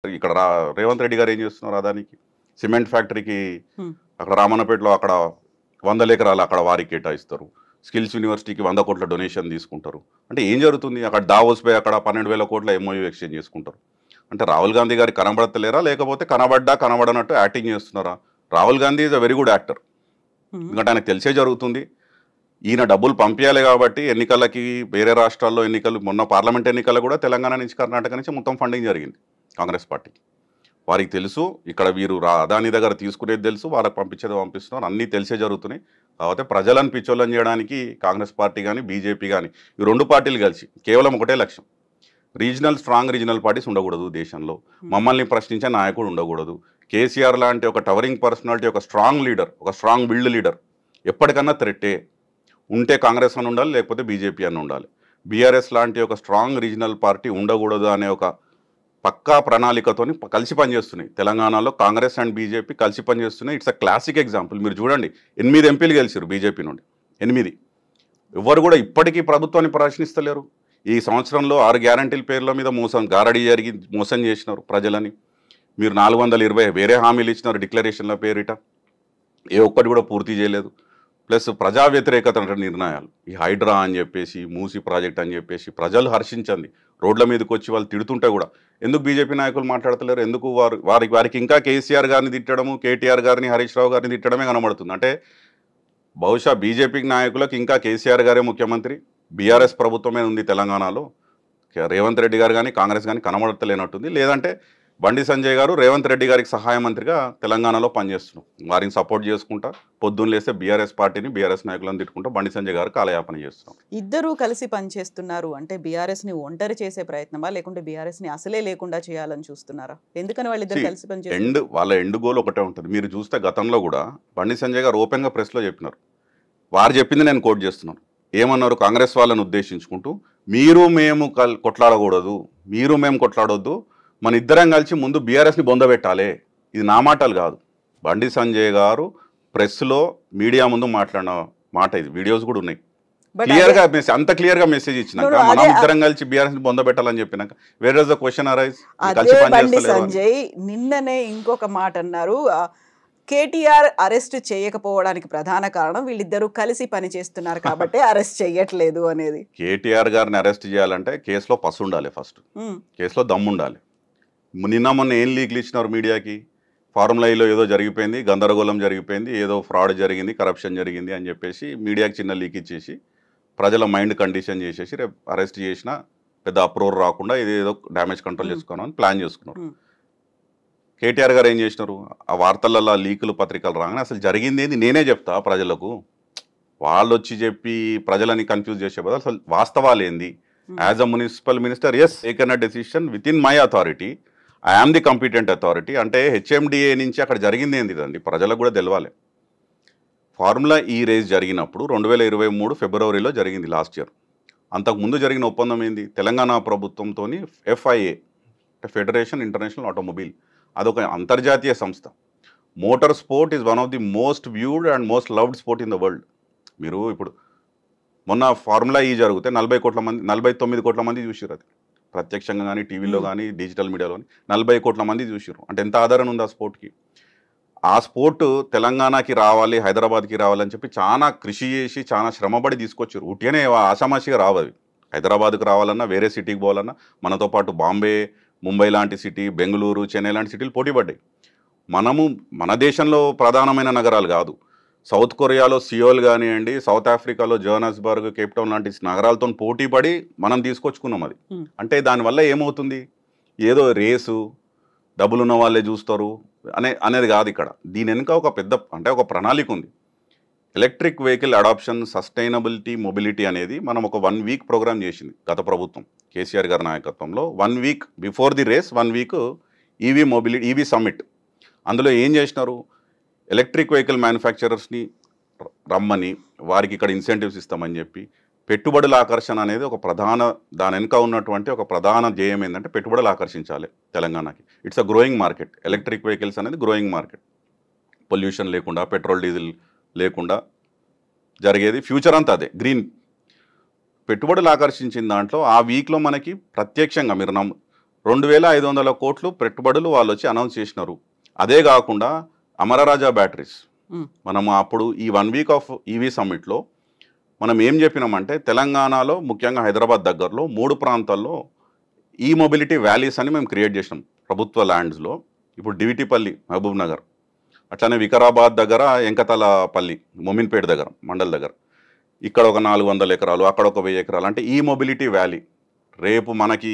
ఇక్కడ రేవంత్ రెడ్డి గారు ఏం చేస్తున్నారు అదానికి సిమెంట్ ఫ్యాక్టరీకి హ్మ్. అక్కడ రామన్నపేటలో అక్కడ 100 ఎకరాలు అక్కడ వారికి కేటాయిస్తారు. స్కిల్స్ యూనివర్సిటీకి 100 కోట్ల డొనేషన్ తీసుకుంటారు. అంటే ఏం జరుగుతుంది అక్కడ దావోస్ పై అక్కడ 12,000 కోట్ల ఎంఓయూ ఎక్స్చేంజ్ చేసుకుంటారు. అంటే రాహుల్ గాంధీ గారు కనబడతలేరా లేకపోతే కనబడనట్టు యాక్టింగ్ చేస్తున్నారా? Rahul Gandhi is a very good actor. ఎందుకంటే ఆయనకు తెలిసే జరుగుతుంది. ఈయన డబ్బులు పంపించాలి కాబట్టి ఎన్నికలకి వేరే రాష్ట్రాల్లో ఎన్నికలు మొన్న పార్లమెంట్ ఎన్నికలు కూడా తెలంగాణ నుంచి కర్ణాటక నుంచి మొత్తం ఫండింగ్ జరిగింది కాంగ్రెస్ పార్టీకి. వారికి తెలుసు ఇక్కడ వీరు అదాని దగ్గర తీసుకునేది తెలుసు, వాళ్ళకి పంపించేది పంపిస్తున్నారు, అన్నీ తెలిసే జరుగుతున్నాయి. కాకపోతే ప్రజలను పిచ్చోళ్ళని చేయడానికి కాంగ్రెస్ పార్టీ కానీ బీజేపీ కానీ ఈ రెండు పార్టీలు కలిసి కేవలం ఒకటే లక్ష్యం, స్ట్రాంగ్ రీజనల్ పార్టీస్ ఉండకూడదు దేశంలో, మమ్మల్ని ప్రశ్నించే నాయకుడు ఉండకూడదు. కేసీఆర్ లాంటి ఒక టవరింగ్ పర్సనాలిటీ, ఒక స్ట్రాంగ్ లీడర్, ఒక స్ట్రాంగ్ బిల్డ్ లీడర్ ఎప్పటికన్నా థ్రెట్టే ఉంటే కాంగ్రెస్ అని ఉండాలి, లేకపోతే బీజేపీ అని ఉండాలి. బీఆర్ఎస్ లాంటి ఒక స్ట్రాంగ్ రీజనల్ పార్టీ ఉండకూడదు అనే ఒక పక్కా ప్రణాళికతో కలిసి పనిచేస్తున్నాయి. తెలంగాణలో కాంగ్రెస్ అండ్ బీజేపీ కలిసి పనిచేస్తున్నాయి. It's a classic example. మీరు చూడండి 8 ఎంపీలు గెలిచారు బీజేపీ నుండి, 8. ఎవరు కూడా ఇప్పటికీ ప్రభుత్వాన్ని ప్రశ్నిస్తలేరు. ఈ సంవత్సరంలో 6 గ్యారంటీల పేర్ల మీద గారడీ జరిగి మోసం చేసినారు ప్రజలని. మీరు 420 వేరే హామీలు ఇచ్చినారు డిక్లరేషన్ల పేరిట, ఏ ఒక్కటి కూడా పూర్తి చేయలేదు. ప్లస్ ప్రజా వ్యతిరేకత నిర్ణయాలు, ఈ హైడ్రా అని చెప్పేసి, మూసీ ప్రాజెక్ట్ అని చెప్పేసి ప్రజలు హర్షించండి రోడ్ల మీదకి వచ్చి వాళ్ళు తిడుతుంటే కూడా ఎందుకు బీజేపీ నాయకులు మాట్లాడతలేరు? ఎందుకు వారికి ఇంకా కేసీఆర్ గారిని తిట్టడము, కేటీఆర్ గారిని, హరీష్ రావు గారిని తిట్టడమే కనబడుతుంది. అంటే బహుశా బీజేపీ నాయకులకు ఇంకా కేసీఆర్ గారే ముఖ్యమంత్రి, బీఆర్ఎస్ ప్రభుత్వమే ఉంది తెలంగాణలో, రేవంత్ రెడ్డి గారు కానీ కాంగ్రెస్ కానీ కనబడతలేనట్టుంది. లేదంటే బండి సంజయ్ గారు రేవంత్ రెడ్డి గారికి సహాయ మంత్రిగా తెలంగాణలో పనిచేస్తున్నాం, వారిని సపోర్ట్ చేసుకుంటా పొద్దున్న లేస్తే బీఆర్ఎస్ పార్టీని, బీఆర్ఎస్ నాయకులను తిట్టుకుంటా బండి సంజయ్ గారు కాలయాపన చేస్తున్నాం. ఇద్దరూ కలిసి పనిచేస్తున్నారు అంటే బీఆర్ఎస్ ని ఒంటరి చేసే ప్రయత్నమా, లేకుంటే బీఆర్ఎస్ ని అసలే లేకుండా చేయాలని చూస్తున్నారా? ఎందుకని వాళ్ళిద్దరు కలిసి పనిచేస్తారు? వాళ్ళ ఎండ్ గోల్ ఒకటే ఉంటుంది. మీరు చూస్తే గతంలో కూడా బండి సంజయ్ గారు ఓపెన్గా ప్రెస్లో చెప్పినారు, వారు చెప్పింది నేను కోట్ చేస్తున్నాను. ఏమన్నారు? కాంగ్రెస్ వాళ్ళని ఉద్దేశించుకుంటూ, మీరు మేము కొట్లాడకూడదు, మీరు మేము కొట్లాడొద్దు, మన ఇద్దరం కలిసి ముందు బీఆర్ఎస్ని బొందబెట్టాలి. ఇది నా మాటలు కాదు, బండి సంజయ్ గారు ప్రెస్లో మీడియా ముందు మాట్లాడిన మాట ఇది. వీడియోస్ కూడా ఉన్నాయి. క్లియర్గా అంత క్లియర్గా మెసేజ్ ఇచ్చినాక మనం ఇద్దరం కలిసి బీఆర్ఎస్ ని బొందబెట్టాలని చెప్పినాక where is the question arise? Bandi Sanjay నిన్ననే ఇంకొక మాట అన్నారు, కేటీఆర్ అరెస్ట్ చేయకపోవడానికి ప్రధాన కారణం వీళ్ళిద్దరూ కలిసి పని చేస్తున్నారు కాబట్టి అరెస్ట్ చేయట్లేదు అనేది. కేటీఆర్ గారిని అరెస్ట్ చేయాలంటే కేసులో పసు ఉండాలి, ఫస్ట్ కేసులో దమ్ము ఉండాలి. నిన్న మొన్న ఏం లీక్లు ఇచ్చినారు మీడియాకి? ఫార్ములా ఈలో ఏదో జరిగిపోయింది, గందరగోళం జరిగిపోయింది, ఏదో ఫ్రాడ్ జరిగింది, కరప్షన్ జరిగింది అని చెప్పేసి మీడియాకి చిన్న లీక్ ఇచ్చేసి ప్రజల మైండ్ కండిషన్ చేసేసి రేపు అరెస్ట్ చేసిన పెద్ద అప్రూవర్ రాకుండా ఏదో డ్యామేజ్ కంట్రోల్ చేసుకోవాలని ప్లాన్ చేసుకున్నారు. కేటీఆర్ గారు ఏం చేసినారు? ఆ వార్తలలో లీకులు పత్రికలు రాగానే అసలు జరిగింది ఏంది నేనే చెప్తా ప్రజలకు, వాళ్ళు వచ్చి చెప్పి ప్రజలని కన్ఫ్యూజ్ చేసే బదులు అసలు వాస్తవాలు ఏంది? As a municipal minister, as taken a decision with in my authority, I am the competent authority. అంటే హెచ్ఎండిఏ నుంచి అక్కడ జరిగింది ఏంది అండి ప్రజలకు కూడా తెలవాలి. ఫార్ములా ఈ రేస్ జరిగినప్పుడు 2023 ఫిబ్రవరిలో జరిగింది, లాస్ట్ ఇయర్. అంతకుముందు జరిగిన ఒప్పందం ఏంది? తెలంగాణ ప్రభుత్వంతో FIA, ఫెడరేషన్ ఇంటర్నేషనల్ ఆటోమొబైల్, అదొక అంతర్జాతీయ సంస్థ. Motor sport is one of the most viewed and most loved sport in the world. మీరు ఇప్పుడు మొన్న ఫార్ములా ఈ జరిగితే 49 కోట్ల మంది చూసారు. అది ప్రత్యక్షంగా కానీ టీవీలో కానీ డిజిటల్ మీడియాలో కానీ 40 కోట్ల మంది చూసారు. అంటే ఎంత ఆదరణ ఉంది ఆ స్పోర్ట్కి. ఆ స్పోర్ట్ తెలంగాణకి రావాలి, హైదరాబాద్కి రావాలని చెప్పి చాలా కృషి చేసి చాలా శ్రమపడి తీసుకొచ్చారు. ఉట్టిగానే ఆషామాషిగా రావవి. హైదరాబాద్కి రావాలన్నా, వేరే సిటీకి పోవాలన్నా మనతో పాటు బాంబే, ముంబై లాంటి సిటీ, బెంగళూరు, చెన్నై లాంటి సిటీలు పోటీ పడ్డాయి. మన దేశంలో ప్రధానమైన నగరాలు కాదు, సౌత్ కొరియాలో సియోల్ కానివ్వండి, సౌత్ ఆఫ్రికాలో జోహానస్బర్గ్, కేప్ టౌన్ లాంటి నగరాలతో పోటీ పడి మనం తీసుకొచ్చుకున్నాం. అది అంటే దానివల్ల ఏమవుతుంది? ఏదో రేసు, డబ్బులున్న వాళ్ళే చూస్తారు అనేది కాదు ఇక్కడ. దీని వెనుక ఒక పెద్ద ఒక ప్రణాళిక ఉంది. Electric vehicle adoption, sustainability, mobility అనేది మనం ఒక 1 వీక్ ప్రోగ్రామ్ చేసింది గత ప్రభుత్వం కేసీఆర్ గారి నాయకత్వంలో. 1 week before the race, 1 week EV mobility, EV summit. అందులో ఏం చేసినారు? ఎలక్ట్రిక్ వెహికల్ మ్యానుఫ్యాక్చరర్స్ని రమ్మని వారికి ఇక్కడ ఇన్సెంటివ్స్ ఇస్తామని చెప్పి పెట్టుబడుల ఆకర్షణ అనేది ఒక దాని వెనుక ఉన్నటువంటి ఒక ప్రధాన ధ్యేయం ఏంటంటే పెట్టుబడులు ఆకర్షించాలి తెలంగాణకి. It's a growing market. Electric vehicles అనేది గ్రోయింగ్ మార్కెట్. పొల్యూషన్ లేకుండా, పెట్రోల్ డీజిల్ లేకుండా జరిగేది ఫ్యూచర్ అంతా అదే గ్రీన్. పెట్టుబడులు ఆకర్షించిన దాంట్లో ఆ వీక్లో మనకి ప్రత్యక్షంగా మీరు 2500 కోట్లు పెట్టుబడులు వాళ్ళు వచ్చి అనౌన్స్ చేసినారు. అదే కాకుండా అమరరాజా బ్యాటరీస్ మనం అప్పుడు ఈ 1 వీక్ ఆఫ్ ఈవీ సమ్మిట్లో మనం ఏం చెప్పినామంటే తెలంగాణలో ముఖ్యంగా హైదరాబాద్ దగ్గరలో 3 ప్రాంతాల్లో ఈ మొబిలిటీ వ్యాలీస్ అని మేము క్రియేట్ చేసినాం ప్రభుత్వ ల్యాండ్స్లో. ఇప్పుడు డివిటిపల్లి మహబూబ్ నగర్, అట్లానే వికారాబాద్ దగ్గర ఎంకతలపల్లి మొమిన్పేట దగ్గర మండల్ దగ్గర ఇక్కడ ఒక 400 ఎకరాలు, అక్కడ ఒక 1000 ఎకరాలు. అంటే ఈ మొబిలిటీ వ్యాలీ రేపు మనకి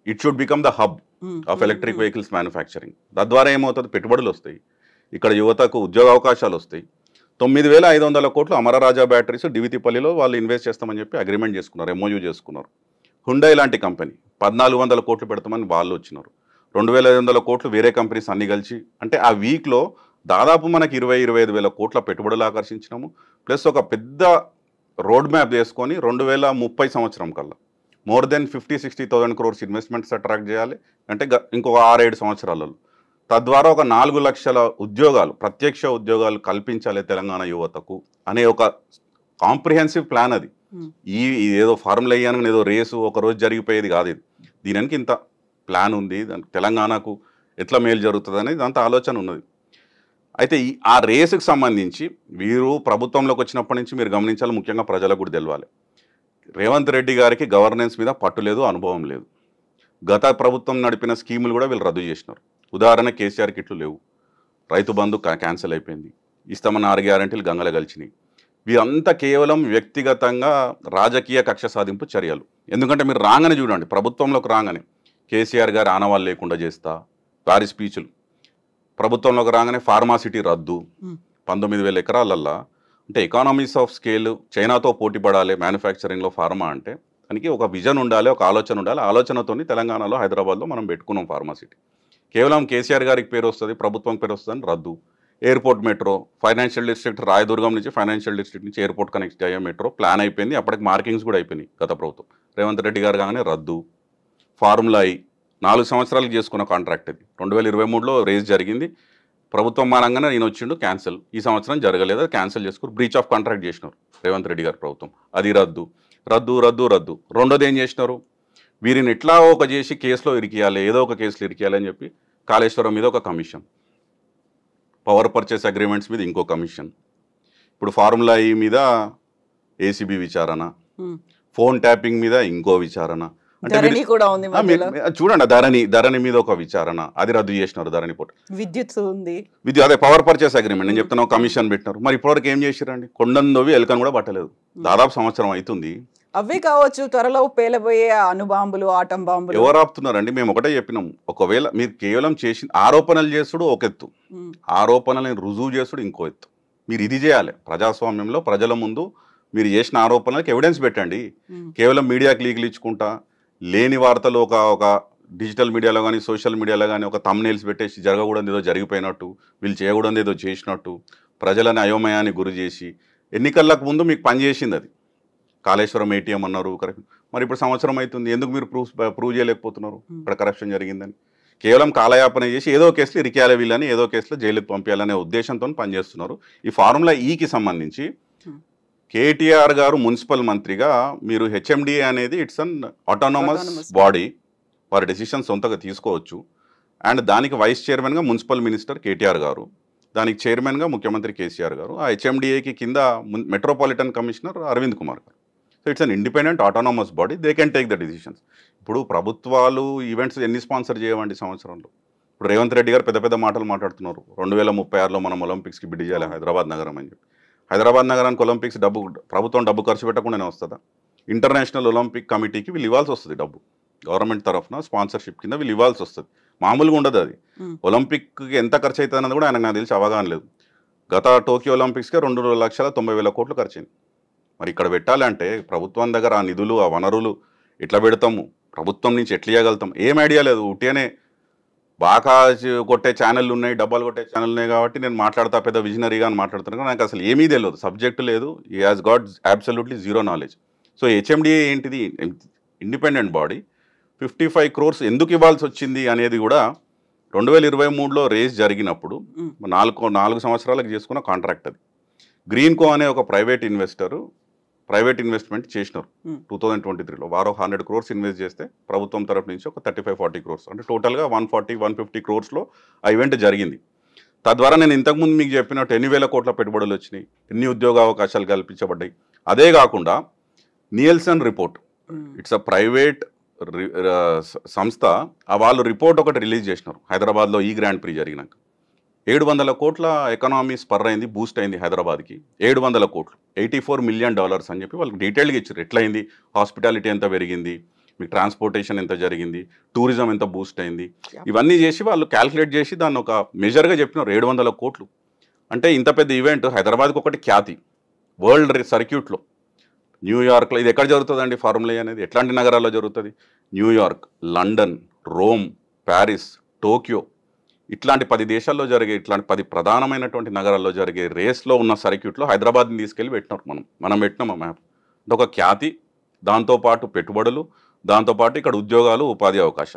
it should become the hub of electric vehicles manufacturing. తద్వారా ఏమవుతుంది, పెట్టుబడులు వస్తాయి, ఇక్కడ యువతకు ఉద్యోగ అవకాశాలు వస్తాయి. 9500 కోట్లు అమరరాజా బ్యాటరీస్ డివితిపల్లిలో వాళ్ళు ఇన్వెస్ట్ చేస్తామని చెప్పి అగ్రిమెంట్ చేసుకున్నారు, ఎంఓయూ చేసుకున్నారు. హుండై లాంటి కంపెనీ 1400 కోట్లు పెడతామని వాళ్ళు వచ్చినారు. 2500 కోట్లు వేరే కంపెనీస్ అన్ని కలిసి. అంటే ఆ వీక్లో దాదాపు మనకి 20-25 వేల కోట్ల పెట్టుబడులు ఆకర్షించినాము. ప్లస్ ఒక పెద్ద రోడ్ మ్యాప్ చేసుకొని 2030 సంవత్సరం కల్లా more than 50-60,000 crores investments attract చేయాలి. అంటే ఇంకొక 6-7 సంవత్సరాలలో తద్వారా ఒక 4 లక్షల ఉద్యోగాలు, ప్రత్యక్ష ఉద్యోగాలు కల్పించాలి తెలంగాణ యువతకు అనే ఒక కాంప్రిహెన్సివ్ ప్లాన్ అది. ఏదో ఫార్ములా అయ్యాను ఏదో రేసు ఒకరోజు జరిగిపోయేది కాదు ఇది. దీనికి ఇంత ప్లాన్ ఉంది, తెలంగాణకు ఎట్లా మేలు జరుగుతుంది అనేది అంత ఆలోచన ఉన్నది. అయితే ఆ రేసుకు సంబంధించి వీరు ప్రభుత్వంలోకి వచ్చినప్పటి నుంచి మీరు గమనించాలి, ముఖ్యంగా ప్రజలకు కూడా తెలవాలి, రేవంత్ రెడ్డి గారికి గవర్నెన్స్ మీద పట్టు లేదు, అనుభవం లేదు. గత ప్రభుత్వం నడిపిన స్కీములు కూడా వీళ్ళు రద్దు చేసినారు. ఉదాహరణ కేసీఆర్ కిట్లు లేవు, రైతు బంధు క్యాన్సిల్ అయిపోయింది, ఇస్తామన్న 6 గ్యారెంటీలు గంగల గలిచినాయి. వీరంతా కేవలం వ్యక్తిగతంగా రాజకీయ కక్ష సాధింపు చర్యలు. ఎందుకంటే మీరు రాగానే చూడండి, ప్రభుత్వంలోకి రాగానే కేసీఆర్ గారి ఆనవాళ్ళు లేకుండా చేస్తా, భారీ స్పీచ్లు. ప్రభుత్వంలోకి రాగానే ఫార్మాసిటీ రద్దు, 19,000 ఎకరాలల్లా. అంటే ఎకానమీస్ ఆఫ్ స్కేల్, చైనాతో పోటీ పడాలి మ్యానుఫ్యాక్చరింగ్లో ఫార్మా అంటే. దానికి ఒక విజన్ ఉండాలి, ఒక ఆలోచన ఉండాలి. ఆలోచనతో తెలంగాణలో హైదరాబాద్లో మనం పెట్టుకున్నాం ఫార్మాసిటీ. కేవలం కేసీఆర్ గారికి పేరు వస్తుంది, ప్రభుత్వం పేరు వస్తుందని రద్దు. Airport metro, financial district Rayadurgam నుంచి ఫైనాన్షియల్ డిస్ట్రిక్ట్ నుంచి ఎయిర్పోర్ట్ కనెక్ట్ అయ్యే మెట్రో ప్లాన్ అయిపోయింది. అప్పటికి మార్కింగ్స్ కూడా అయిపోయినాయి గత ప్రభుత్వం. రేవంత్ రెడ్డి గారు కాగానే రద్దు. ఫార్ములా 4 సంవత్సరాలకు చేసుకున్న కాంట్రాక్ట్ ఇది. 2023లో రేస్ జరిగింది, ప్రభుత్వం మానంగానే నేను వచ్చిండు, క్యాన్సిల్. ఈ సంవత్సరం జరగలేదు, క్యాన్సిల్ చేసుకుని బ్రీచ్ ఆఫ్ కాంట్రాక్ట్ చేసినారు రేవంత్ రెడ్డి గారి ప్రభుత్వం. అది రద్దు రద్దు రద్దు రద్దు. రెండోది ఏం చేసినారు, వీరిని ఎట్లా ఒక చేసి కేసులో ఇరికియాలి, ఏదో ఒక కేసులో ఇరికియాలి అని చెప్పి కాళేశ్వరం మీద ఒక కమిషన్, పవర్ పర్చేస్ అగ్రిమెంట్స్ మీద ఇంకో కమిషన్, ఇప్పుడు ఫార్ములా ఈ మీద ఏసీబీ విచారణ, ఫోన్ ట్యాపింగ్ మీద ఇంకో విచారణ. చూడండి, ధరణి మీద ఒక విచారణ, అది రద్దు చేసినారు. ధరణి పోటీ, విద్యుత్ ఉంది, అదే పవర్ పర్చేస్ అగ్రిమెంట్ నేను చెప్తున్నా, కమిషన్ పెట్టినారు. మరి ఇప్పటివరకు ఏం చేసిరండి, కొండందోవి ఎలకను కూడా పట్టలేదు. దాదాపు సంవత్సరం అవుతుంది. అవే కావచ్చు త్వరలో పేలబోయే అణుబాంబులు, ఆటం బాంబులు. ఎవరు ఆపుతున్నారండి? మేము ఒకటే చెప్పినాం, ఒకవేళ మీరు కేవలం చేసిన ఆరోపణలు చేసుడు ఒక ఎత్తు, ఆరోపణలను రుజువు చేసుడు ఇంకో ఎత్తు. మీరు ఇది చేయాలి ప్రజాస్వామ్యంలో. ప్రజల ముందు మీరు చేసిన ఆరోపణలకు ఎవిడెన్స్ పెట్టండి. కేవలం మీడియాకి లీకులు ఇచ్చుకుంటా, లేని వార్తలు ఒక డిజిటల్ మీడియాలో కానీ సోషల్ మీడియాలో కానీ ఒక థంబ్నెయిల్స్ పెట్టేసి జరగకూడదు ఏదో జరిగిపోయినట్టు, వీళ్ళు చేయకూడదు ఏదో చేసినట్టు, ప్రజలని అయోమయాన్ని గురి చేసి, ఎన్నికలకు ముందు మీకు పనిచేసింది అది. కాళేశ్వరం ఏటీఎం అన్నారు, కరెక్ట్. మరి ఇప్పుడు సంవత్సరం అవుతుంది, ఎందుకు మీరు ప్రూవ్ చేయలేకపోతున్నారు ఇక్కడ కరప్షన్ జరిగిందని? కేవలం కాలయాపన చేసి ఏదో కేసులు ఇరికేయాలి వీళ్ళని, ఏదో కేసులో జైలుకి పంపించాలనే ఉద్దేశంతో పనిచేస్తున్నారు. ఈ ఫార్ములా ఈకి సంబంధించి కేటీఆర్ గారు మున్సిపల్ మంత్రిగా, మీరు హెచ్ఎండిఏ అనేది ఇట్స్ అన్ ఆటోనమస్ బాడీ, వారి డెసిషన్ సొంతగా తీసుకోవచ్చు. అండ్ దానికి వైస్ చైర్మన్గా మున్సిపల్ మినిస్టర్ కేటీఆర్ గారు, దానికి చైర్మన్గా ముఖ్యమంత్రి కేసీఆర్ గారు, ఆ హెచ్ఎండిఏకి కింద మెట్రోపాలిటన్ కమిషనర్ అరవింద్ కుమార్ గారు. So it's an independent autonomous body, they can take the decisions. ఇప్పుడు ప్రభుత్వాలు ఈవెంట్స్ ఎన్ని స్పాన్సర్ చేయవండి సంవత్సరంలో? ఇప్పుడు రేవంత్ రెడ్డి గారు పెద్ద పెద్ద మాటలు మాట్లాడుతున్నారు, 2036లో మనం ఒలింపిక్స్కి బిడ్ చేయాలి హైదరాబాద్ నగరం అని చెప్పి. హైదరాబాద్ నగరానికి ఒలింపిక్స్ ప్రభుత్వం డబ్బు ఖర్చు పెట్టకుండానే వస్తుందా? ఇంటర్నేషనల్ ఒలింపిక్ కమిటీకి వీళ్ళు ఇవ్వాల్సి వస్తుంది డబ్బు, గవర్నమెంట్ తరఫున స్పాన్సర్షిప్ కింద వీళ్ళు ఇవ్వాల్సి వస్తుంది. మామూలుగా ఉండదు అది. ఒలింపిక్కి ఎంత ఖర్చు అవుతుంది అన్నది కూడా ఆయనకు నాకు తెలిసి అవగాహన లేదు. గత టోక్యో ఒలింపిక్స్కే 2,90,000 కోట్లు ఖర్చు అయింది. మరి ఇక్కడ పెట్టాలంటే ప్రభుత్వం దగ్గర ఆ నిధులు, ఆ వనరులు ఎట్లా పెడతాము, ప్రభుత్వం నుంచి ఎట్లా ఇవ్వగలుగుతాం, ఏం ఐడియా లేదు. ఉట్టిగానే బాగా కొట్టే ఛానళ్ళు ఉన్నాయి, డబ్బాలు కొట్టే ఛానల్ ఉన్నాయి కాబట్టి నేను మాట్లాడతా పెద్ద విజనరీగా అని మాట్లాడుతున్నాను. నాకు అసలు ఏమీ తెలియదు, సబ్జెక్టు లేదు, ఈ has got absolutely zero knowledge. So HMDA ఏంటిది, ఇండిపెండెంట్ బాడీ, 55 crores ఎందుకు ఇవ్వాల్సి వచ్చింది అనేది కూడా 2023లో రేస్ జరిగినప్పుడు 4 సంవత్సరాలకు చేసుకున్న కాంట్రాక్ట్ అది. గ్రీన్కో అనే ఒక ప్రైవేట్ ఇన్వెస్టరు ప్రైవేట్ ఇన్వెస్ట్మెంట్ చేసినారు 2023లో. వారు 100 crores ఇన్వెస్ట్ చేస్తే ప్రభుత్వం తరపు నుంచి ఒక 35-40 crores, అంటే టోటల్గా 140-150 crores ఆ ఈవెంట్ జరిగింది. తద్వారా నేను ఇంతకుముందు మీకు చెప్పినట్టు ఎన్ని వేల కోట్ల పెట్టుబడులు వచ్చినాయి, ఎన్ని ఉద్యోగ అవకాశాలు కల్పించబడ్డాయి. అదే కాకుండా నియల్సన్ రిపోర్ట్, ఇట్స్ అ ప్రైవేట్ సంస్థ, వాళ్ళు రిపోర్ట్ ఒకటి రిలీజ్ చేసినారు హైదరాబాద్లో ఈ గ్రాండ్ ప్రీ జరిగినాక. 700 కోట్ల ఎకనామీ స్పర్ అయింది, బూస్ట్ అయింది హైదరాబాద్కి. 700 కోట్లు, $84 million అని చెప్పి వాళ్ళకి డీటెయిల్గా ఇచ్చారు. ఎట్లయింది, హాస్పిటాలిటీ ఎంత పెరిగింది, మీకు ట్రాన్స్పోర్టేషన్ ఎంత జరిగింది, టూరిజం ఎంత బూస్ట్ అయింది, ఇవన్నీ చేసి వాళ్ళు క్యాల్కులేట్ చేసి దాన్ని ఒక మెజర్గా చెప్పినారు. 700 కోట్లు అంటే ఇంత పెద్ద ఈవెంట్ హైదరాబాద్కి ఒకటి ఖ్యాతి వరల్డ్ సర్క్యూట్లో. న్యూయార్క్లో ఇది ఎక్కడ జరుగుతుందండి ఫార్ములా అనేది, ఎట్లాంటి నగరాల్లో జరుగుతుంది? New York, London, Rome, Paris, Tokyo, ఇట్లాంటి 10 దేశాల్లో జరిగే, ఇట్లాంటి 10 ప్రధానమైనటువంటి నగరాల్లో జరిగే రేస్లో ఉన్న సర్క్యూట్లో హైదరాబాద్ని తీసుకెళ్ళి పెట్టినారు. మనం పెట్టినాం ఆ మ్యాప్. అంటే ఒక ఖ్యాతి, దాంతోపాటు పెట్టుబడులు, దాంతోపాటు ఇక్కడ ఉద్యోగాలు, ఉపాధి అవకాశాలు.